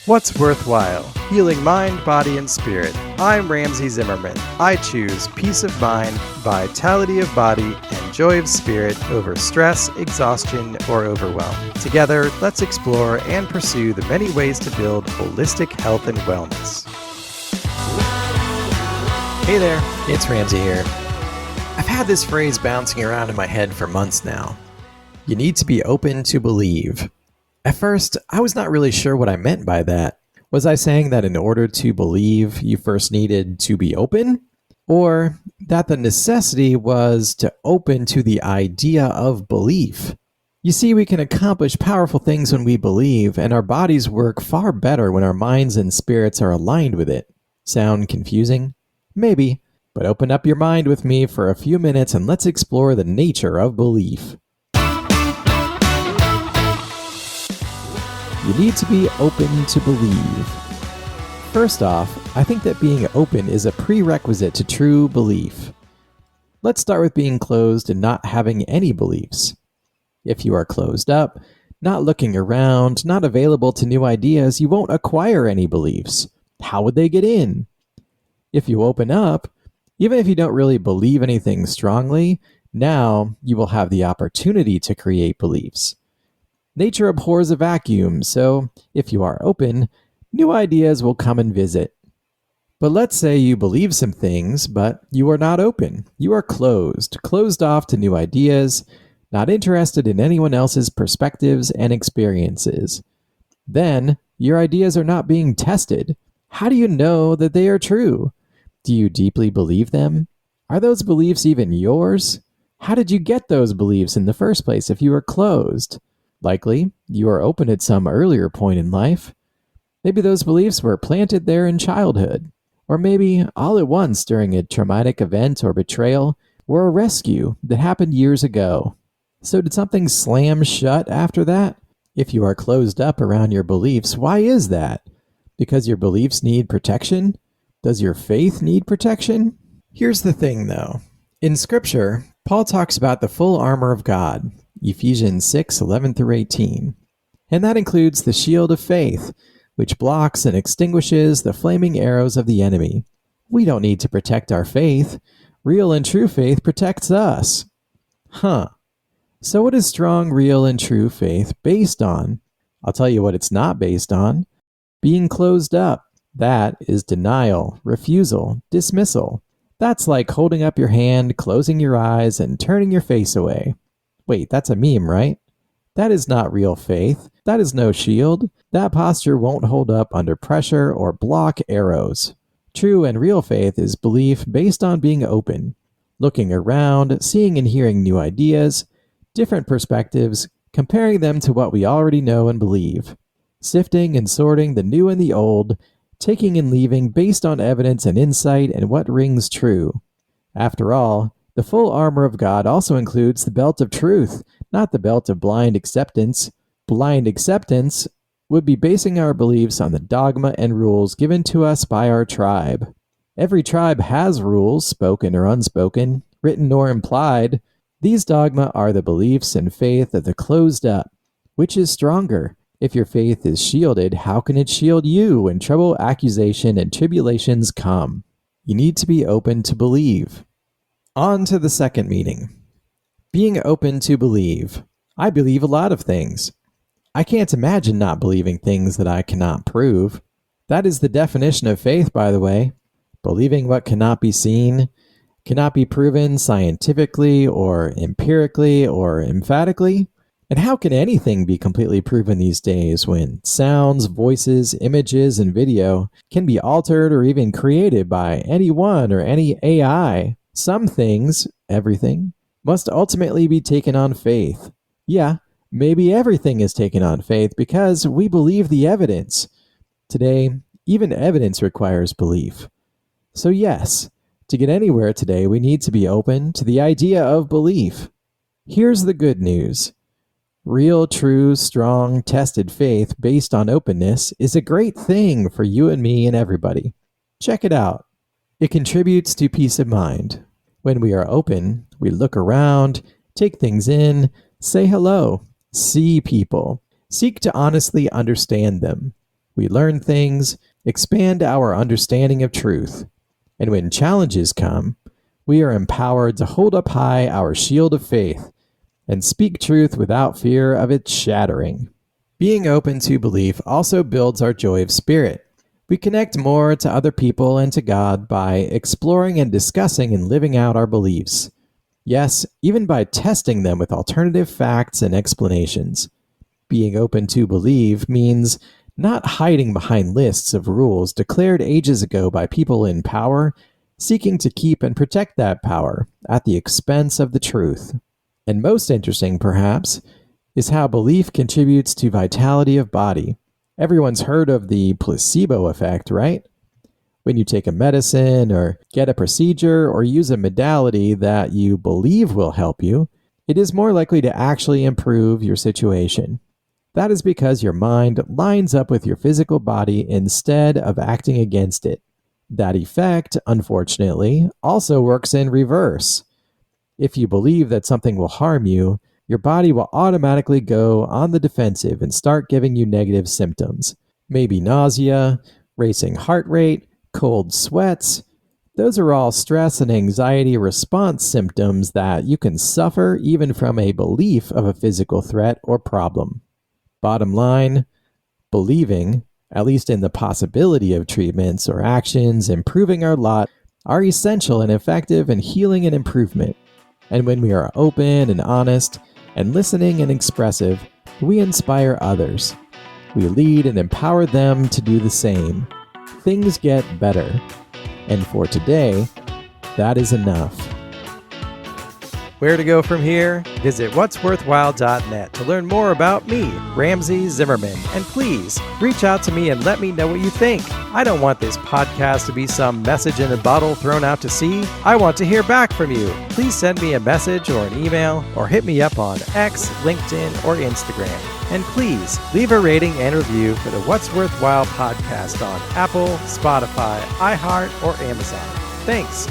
What's worthwhile? Healing mind, body, and spirit. I'm Ramsey Zimmerman. I choose peace of mind, vitality of body, and joy of spirit over stress, exhaustion, or overwhelm. Together, let's explore and pursue the many ways to build holistic health and wellness. Hey there, it's Ramsey here. I've had this phrase bouncing around in my head for months now. You need to be open to believe. At first, I was not really sure what I meant by that. Was I saying that in order to believe, you first needed to be open? Or that the necessity was to open to the idea of belief? You see, we can accomplish powerful things when we believe, and our bodies work far better when our minds and spirits are aligned with it. Sound confusing? Maybe, but open up your mind with me for a few minutes and let's explore the nature of belief. You need to be open to believe. First off, I think that being open is a prerequisite to true belief. Let's start with being closed and not having any beliefs. If you are closed up, not looking around, not available to new ideas, you won't acquire any beliefs. How would they get in? If you open up, even if you don't really believe anything strongly, now you will have the opportunity to create beliefs. Nature abhors a vacuum, so if you are open, new ideas will come and visit. But let's say you believe some things, but you are not open. You are closed off to new ideas, not interested in anyone else's perspectives and experiences. Then, your ideas are not being tested. How do you know that they are true? Do you deeply believe them? Are those beliefs even yours? How did you get those beliefs in the first place if you are closed? Likely, you are open at some earlier point in life. Maybe those beliefs were planted there in childhood. Or maybe all at once during a traumatic event or betrayal, or a rescue that happened years ago. So did something slam shut after that? If you are closed up around your beliefs, why is that? Because your beliefs need protection? Does your faith need protection? Here's the thing though. In Scripture, Paul talks about the full armor of God, Ephesians 6:11-18. And that includes the shield of faith, which blocks and extinguishes the flaming arrows of the enemy. We don't need to protect our faith. Real and true faith protects us. So what is strong, real, and true faith based on? I'll tell you what it's not based on. Being closed up. That is denial, refusal, dismissal. That's like holding up your hand, closing your eyes, and turning your face away. Wait, that's a meme, right? That is not real faith. That is no shield. That posture won't hold up under pressure or block arrows. True and real faith is belief based on being open, looking around, seeing and hearing new ideas, different perspectives, comparing them to what we already know and believe, sifting and sorting the new and the old, taking and leaving based on evidence and insight and what rings true. After all, the full armor of God also includes the belt of truth, not the belt of blind acceptance. Blind acceptance would be basing our beliefs on the dogma and rules given to us by our tribe. Every tribe has rules, spoken or unspoken, written or implied. These dogma are the beliefs and faith of the closed up. Which is stronger? If your faith is shielded, how can it shield you when trouble, accusation, and tribulations come? You need to be open to believe. On to the second meaning. Being open to believe. I believe a lot of things. I can't imagine not believing things that I cannot prove. That is the definition of faith, by the way. Believing what cannot be seen, cannot be proven scientifically or empirically or emphatically. And how can anything be completely proven these days when sounds, voices, images, and video can be altered or even created by anyone or any AI? Some things, everything, must ultimately be taken on faith. Yeah, maybe everything is taken on faith because we believe the evidence. Today, even evidence requires belief. So yes, to get anywhere today, we need to be open to the idea of belief. Here's the good news. Real, true, strong, tested faith based on openness is a great thing for you and me and everybody. Check it out. It contributes to peace of mind. When we are open, we look around, take things in, say hello, see people, seek to honestly understand them. We learn things, expand our understanding of truth. And when challenges come, we are empowered to hold up high our shield of faith and speak truth without fear of its shattering. Being open to belief also builds our joy of spirit. We connect more to other people and to God by exploring and discussing and living out our beliefs. Yes, even by testing them with alternative facts and explanations. Being open to believe means not hiding behind lists of rules declared ages ago by people in power, seeking to keep and protect that power at the expense of the truth. And most interesting, perhaps, is how belief contributes to vitality of body. Everyone's heard of the placebo effect, right? When you take a medicine or get a procedure or use a modality that you believe will help you, it is more likely to actually improve your situation. That is because your mind lines up with your physical body instead of acting against it. That effect, unfortunately, also works in reverse. If you believe that something will harm you, your body will automatically go on the defensive and start giving you negative symptoms. Maybe nausea, racing heart rate, cold sweats. Those are all stress and anxiety response symptoms that you can suffer even from a belief of a physical threat or problem. Bottom line, believing, at least in the possibility of treatments or actions improving our lot, are essential and effective in healing and improvement. And when we are open and honest and listening and expressive, we inspire others. We lead and empower them to do the same. Things get better. And for today, that is enough. Where to go from here? Visit whatsworthwhile.net to learn more about me, Ramsey Zimmerman, and please reach out to me and let me know what you think. I don't want this podcast to be some message in a bottle thrown out to sea. I want to hear back from you. Please send me a message or an email or hit me up on X, LinkedIn, or Instagram. And please leave a rating and review for the What's Worthwhile podcast on Apple, Spotify, iHeart, or Amazon. Thanks.